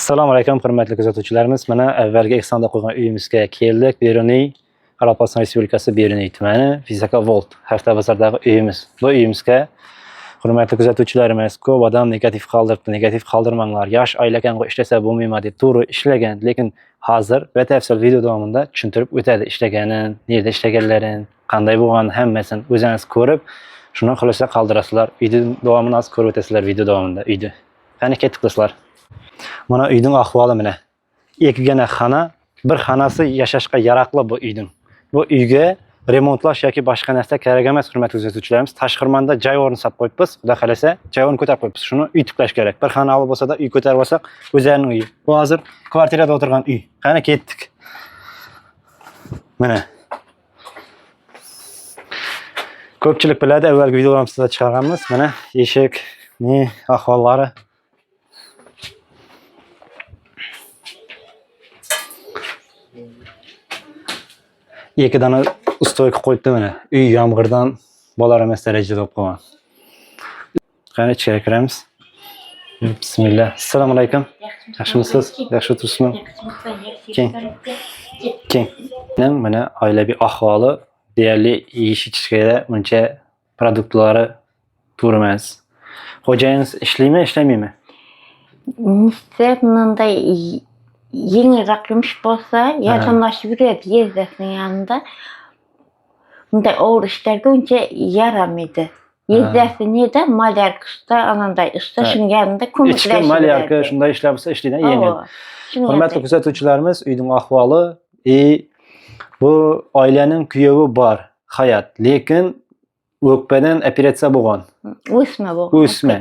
Assalomu alaykum hurmatli kuzatuvchilarimiz. Mana avvalgi ehsonda qo'ygan uyimizga keldik. Beruniy, Qoraqalpog'iston Respublikasi Beruniy tumani, Fizika-Volt hafta bozordagi uyimiz. Bu uyimizga hurmatli kuzatuvchilarimiz, ko'p odam negativ qoldiribdi. Negativ qoldirmanglar. Yosh oilakan ishlasa bo'lmaymi deb to'g'ri ishlagan, lekin hozir batafsil video davomida tushuntirib o'tadi ishlaganin, nerda ishlaganlarini, qanday bo'lganini hammasini o'zingiz ko'rib, shuni xulosa qoldirasizlar. Video davomini ko'rib o'tasizlar video davomida uyda. Qani ketdik do'stlar. Mana uyning ahvoli mana. Ikkigina xona, bir xonasi yashashga yaroqli bu uyning. Bu uyga remontlash yoki boshqa narsa kerak emas, hurmatli kuzatuvchilarimiz. Tashqirmanda joy o'rni solib qo'yibmiz. Xudo xolasa, joy o'rni ko'tarib qo'yibmiz. Shuni uy tiklash kerak. Bir xonali bo'lsa-da, uy ko'tarib olsak, o'zlarining uyi. Bu hozir kvartirada o'tirgan uy. Qani ketdik. Mana. Ko'pchilik biladi, avvalgi videolarimizda chiqarganmiz. Mana eshik, ne ahvollari. Ikki dona ustoyka qo'yibdi mana. Uy yomg'irdan bo'lar emas darajada bo'lib qolgan. Qani ichkariga kiramiz. Bismillah. Assalomu alaykum. Yaxshimisiz? Yaxshi turibsizmi? Keng. Mana oilaviy ahvoli deyarli yeyish-ichishga uncha produktlari to'g'ri emas. Xo'jayingiz ishlaymi, ishlamaymi? Bunday yengilroq yumush bo'lsa, yaqinlashib yuradi yezdasining yanında. Bunday og'ir ishlarga uncha yaramaydi. Yezdasi neda malyarkada, ananday usta shunga yanında ko'maklashadi. Ichki malyarka shunday ishlar bo'lsa ishlaydi yengil. Hurmatli kuzatuvchilarimiz, uyning ahvoli, bu oilaning kuyovi bor, hayot, lekin o'kpadan operatsiya bo'lgan.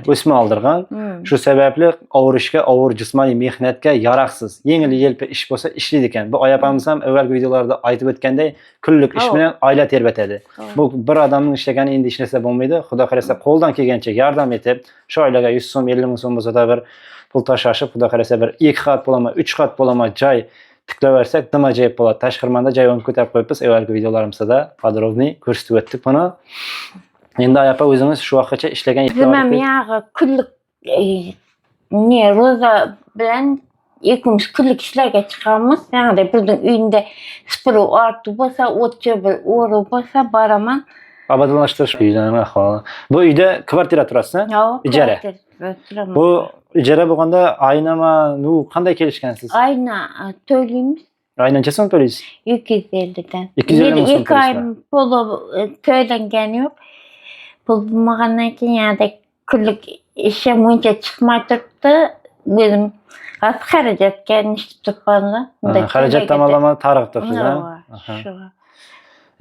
O'sma oldirgan. Shu sababli og'ir jismoniy mehnatga yaroqsiz. Yengil-yelpi ish bo'lsa ishlaydi ekan. Bu oyapamiz ham avvalgi videolarda aytib o'tganday, kunlik ish bilan oila terbatadi. Bu bir odamning ishlagani endi ishlasa bo'lmaydi. Xudo xolasa qo'ldan kelgancha yordam etib, shu oilaga 100 so'm, 50 ming so'm bo'lsa-da bir pul tashashib, xudo xolasa bir 2 qat bo'lama, 3 qat bo'lama joy tiklaversak, nima joy bo'ladi. Tashqirmanda joy o'rni ko'tarib qo'yibmiz. Avvalgi videolarimizda podrobniy ko'rsatib o'tdik buni. Endi ayapa o'zingiz shu vaqtgacha ishlagan Men yog'i kunlik roza bilan ikimiz kunlik ishlarga chiqamiz. Ya'ni birning uyida sipiruv ortib bo'lsa, o'tcha bir o'ri bo'lsa, boraman. Obodonlashtirish uylarning ahvoli. Bu uyda kvartira turasizmi? Ijara. Bu ijara bo'lganda aynama, qanday kelishgansiz? Ayna to'laymiz. Aynancha so'm to'laysiz? 250 dan. 250 so'm. 2 oy puli to'langani yo'q. Pul bo'lmagandan keyin yana kunlik ishim uncha chiqmay turibdi. O'zim xarajatga nishtib turibman. Xarajat tomonlama targ'ib turibsiz.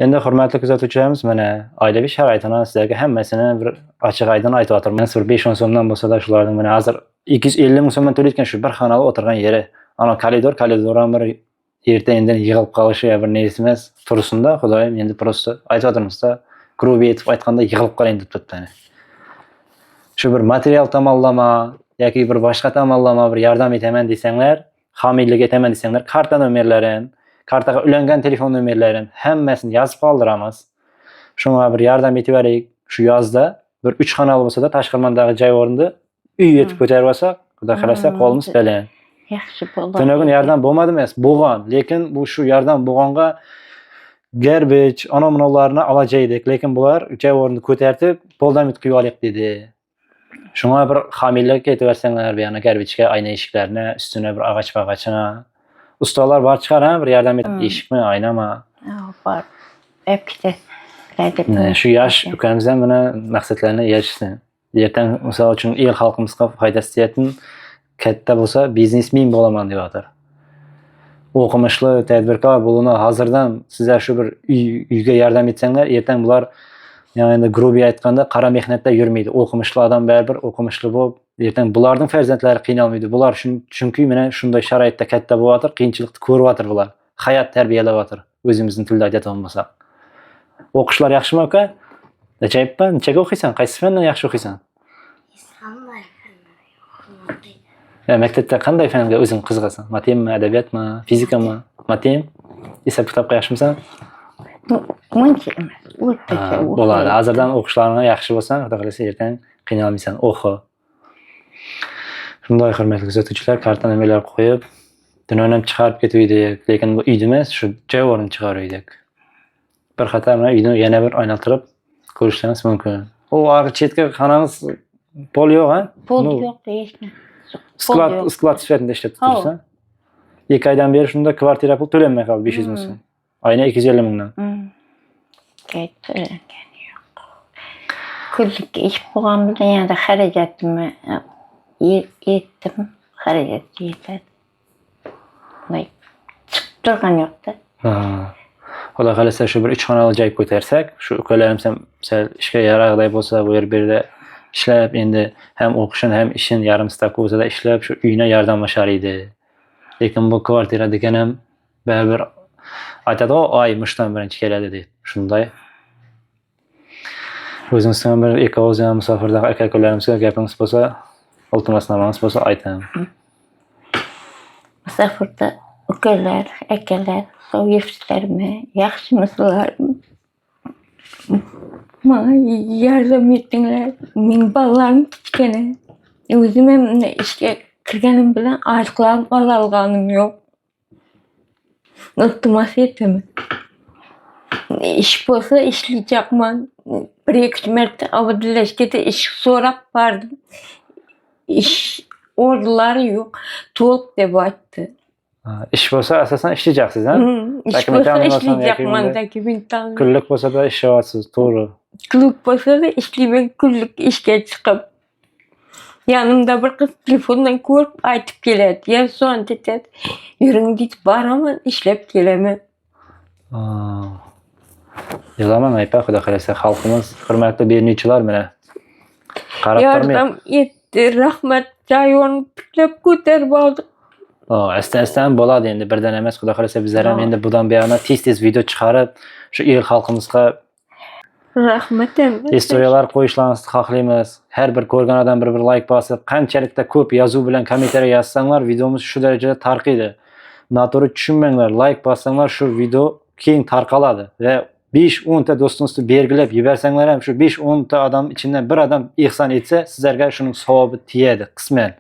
Endi hurmatli kuzatuvchilarimiz, mana oilaviy sharoitini sizlarga hammasini bir ochiq aydin aytib o'tirman. 5-10 so'mdan bo'lsa-da, shularning mana hozir 250 ming so'mdan to'layotgan shu bir xonali o'tirgan yeri. Ana koridor ham bir erta-indin yig'ilib qolishi ya bir neysi emas, tursinda, xudoyim endi prosta aytib o'tirmiz-da. Grubiy etib aytganda yig'ilib qoling deb turibdi. Shu bir material tomonlama yoki bir boshqa tomonlama bir yordam etaman desanglar, homiylik etaman desanglar, karta nomerlarini, kartaga ulangan telefon nomerlarini hammasini yozib qoldiramiz. Shunga bir yordam etib beraylik. Shu yozda bir 3 xonali bo'lsa-da, Tashqirmandagi joy o'rnida uy etib ko'tarib olsak, xudo xolasa qo'limiz baland. Yaxshi bo'ldi. Bunaqa yordam bo'lmadi emas, bo'lgan, lekin bu shu yordam bo'lganga garbage, anomallarni olajaydik, lekin bular joy o'rnini ko'tarib, poldamit quyib olaylik dedi. Shunga bir homiylik aytib bersanglar, bu yana garbagega ayna eshiklarni, ustuna bir ag'ach-bag'achini. Ustalar bor chiqar, bir yordam etib eshikmi, aynami? Bor. Epkita. Shu yosh ukamizdan buni maqsadlarini erishsin. Ertaga misol uchun el xalqimizga foydasi tegadigan katta bo'lsa, biznesmen bo'laman deyapti. O'qimishli tadbirkor bo'luni hozirdan sizlar shu bir uyga yordam etsanglar, ertaga bular ya'ni grubiy aytganda qora mehnatda yurmaydi. O'qimishli odam baribir o'qimishli bo'lib, ertaga bularning farzandlari qiynalmaydi. Bular chunki mana shunday sharoitda katta bo'layotir, qiyinchilikni ko'ryotir bular. Hayot tarbiyalayotir. O'zimizning tilda aytadigan bo'lsak. O'qishlar yaxshimi aka? Ajoyibmi? Nechaga o'qiysan? Qaysi fandan yaxshi o'qiysan? Maktabda qanday fanga o'zing qiziqasan? Matematikami, adabiyotmi, fizikami? Matematik? Hisob kitobga yaxshimisan? Muncha emas. O'rtacha. Bo'ladi. Hozirdan o'qishlaring yaxshi bo'lsa, xudo xolasa ertaga qiynalmaysan. O'qi. Shunday hurmatli kuzatuvchilar, karta nimalar qo'yib, dunyodan chiqarib ketuvdik, lekin bu uyda emas, shu javorini chiqaruvdik. Bir qator mana uyni yana bir aylantirib ko'rishlaringiz mumkin. U arqa chetga qaramiz, pol yo'q, ha? Pul yo'q deyishni. Sklad sifatida ishlab turibsiz. 2 oydan beri shunda kvartira pul to'lanmay qoldi, 500 ming so'm. Oyna 250 mingdan. To'langan yo'q. Kunlik ish bo'lgan bilan yana xarajatimni yetdim. Xarajat yetadi. Voy, chiqib turgan yo'q-da. Xudo xolasa shu bir 3 xonali joy ko'tarsak, shu ukalarim ham sal ishga yarag'day bo'lsa, bu yerda ishlab, endi ham o'qishin, ham ishin yarim stavka o'zida ishlab, shu uyina yordamlashar edi. Lekin bu kvartira degan ham baribir aytadi, oy mushtan birinchi keladi deb. Shunday. O'zimizdan bir eko'zim musofirdagi aka-ukalarimizga gapingiz bo'lsa, iltimos namangiz bo'lsa ayting. Musofirda ukalar, akalar, so'yishlarmi, yaxshimisizlarmi? Mana yardım etinglar. Men balalarım kichkina. O'zim ham ishga kirganim bilan ariqlarni ololganim yo'q. Iltimos etaman. İş bo'lsa ishlayapman. 1-2 marta avdillashga ish so'rab bordim. Ish o'rinlari yo'q. To'liq deb aytdi. Ish bo'lsa asosan ishlayacaksınız, ha? Ish bo'lsa ishlayapman dokumental. Kunlik bo'lsa da ishlayapsiz, to'g'ri. Kunlik bo'lsa da ishlayman, kunlik ishga chiqib. Yanımda bir qiz telefondan ko'rib aytib keladi. Ya so'an aytadi. Yuring deydi, boraman, ishlab kelaman. Yo'laman aypa, xudo xolasa xalqimiz hurmatli beruvchilar mana. Qarab turmaydi. Yordam etdi, rahmat. Joyini tiklab ko'tarib oldik. Asta-asta bo'ladi endi, birdan emas, xudo xolasa bizlar ham endi bundan buyog'ina tez video chiqarib, shu el xalqimizga rahmat. Istoriyalar qo'yishlaringizni xohlaymiz. Har bir ko'rgan odam bir like bosib, qanchalikda ko'p yozuv bilan kommentariya yozsanglar, videomiz shu darajada tarqaydi. Noto'g'ri tushunmanglar, like bossanglar shu video keng tarqaladi va 5-10 ta do'stingizni belgilab yuborsanglar ham shu 5-10 ta odam ichidan bir odam ihson etsa, sizlarga shuning savobi tegadi qisman.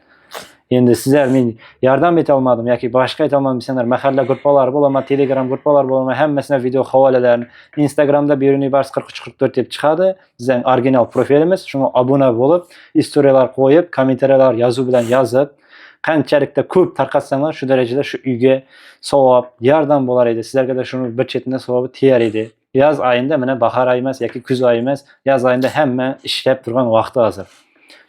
Endi sizlar men yordam eta olmadim yoki boshqa eta olmadim desangiz, mahalla guruhlari bo'laman, Telegram guruhlari bo'laman, hammasini video havolalarini Instagramda Beruniy Bars 4344 deb chiqadi. Bizning original profilimiz, shunga obuna bo'lib, istoriyalar qo'yib, kommentariyalar yozuv bilan yozib, qanchalikda ko'p tarqatsanglar, shu darajada shu uyga savob, yordam bo'lar edi. Sizlarga da shuni bir chetidan savobi tegar edi. Yoz oyida mana bahor oyi emas yoki kuz oyi emas, yoz oyida hamma ishlab turgan vaqti hozir.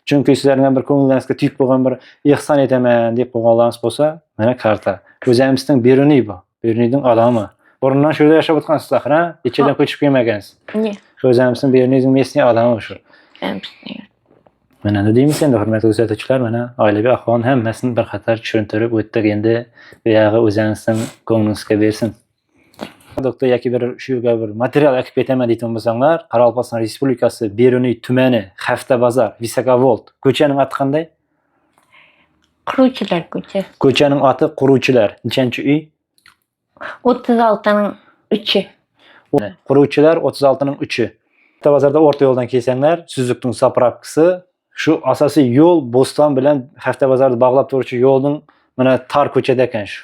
Chunki sizlarga bir ko'ngilingizga tuyib bo'lgan bir ihson etaman deb qo'yganlaringiz bo'lsa, mana karta. O'zimizning Beruniy bu. Beruniyning odami. Burundan shu yerda yashab o'tgansizlar, ha? Ichidan ko'chib kelmagansiz. O'zimizning Beruniyning mesni odami shu. Mana nima deymiz endi hurmatli kuzatuvchilar, mana oilaviy ahvolni hammasini bir qator tushuntirib o'tdik endi. Bu yog'i o'zingizning ko'nglingizga bersin. Doktor yoki bir shu yerga bir material olib ketaman deyotgan bo'lsanglar, Qoraqalpog'iston Respublikasi Beruniy tumani, Hafta bozor, Visokavolt. Ko'chaning ati qanday? Quruvchilar ko'chasi. Ko'chaning ati Quruvchilar. Nechanchi uy? 36ning 3. Quruvchilar 36ning 3. Hafta bozorda o'rta yo'ldan kelsanglar, Suzukning zapravkasi, shu asosiy yo'l Bo'ston bilan Hafta bozorni bog'lab turuvchi yo'lning mana tor ko'chada ekan shu.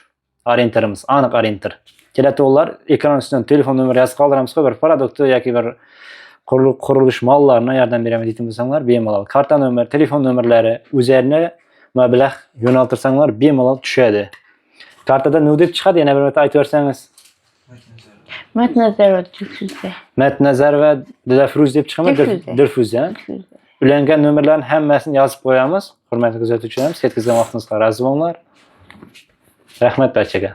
Orientirimiz, aniq orientir. Kelatuvlar ekran ustidan telefon nomeri yozib qoldiramiz, bir produktni yoki bir qurilish mollarini yordam beraman deyotgan bo'lsanglar, bemalol karta nomer, telefon nomerlari o'zlarini mablag' yo'naltirsanglar bemalol tushadi. Kartada nima deb chiqadi, yana bir marta aytib bersangiz. Matnazar va Dilfuza. Matnazar va Dilafruz deb chiqadimi? Dilfuza. Ulangan nomerlarni hammasini yozib qo'yamiz. Hurmatli kuzatuvchilarimiz, ketkizgan vaqtingizga razı bo'linglar. Rahmat barchaga.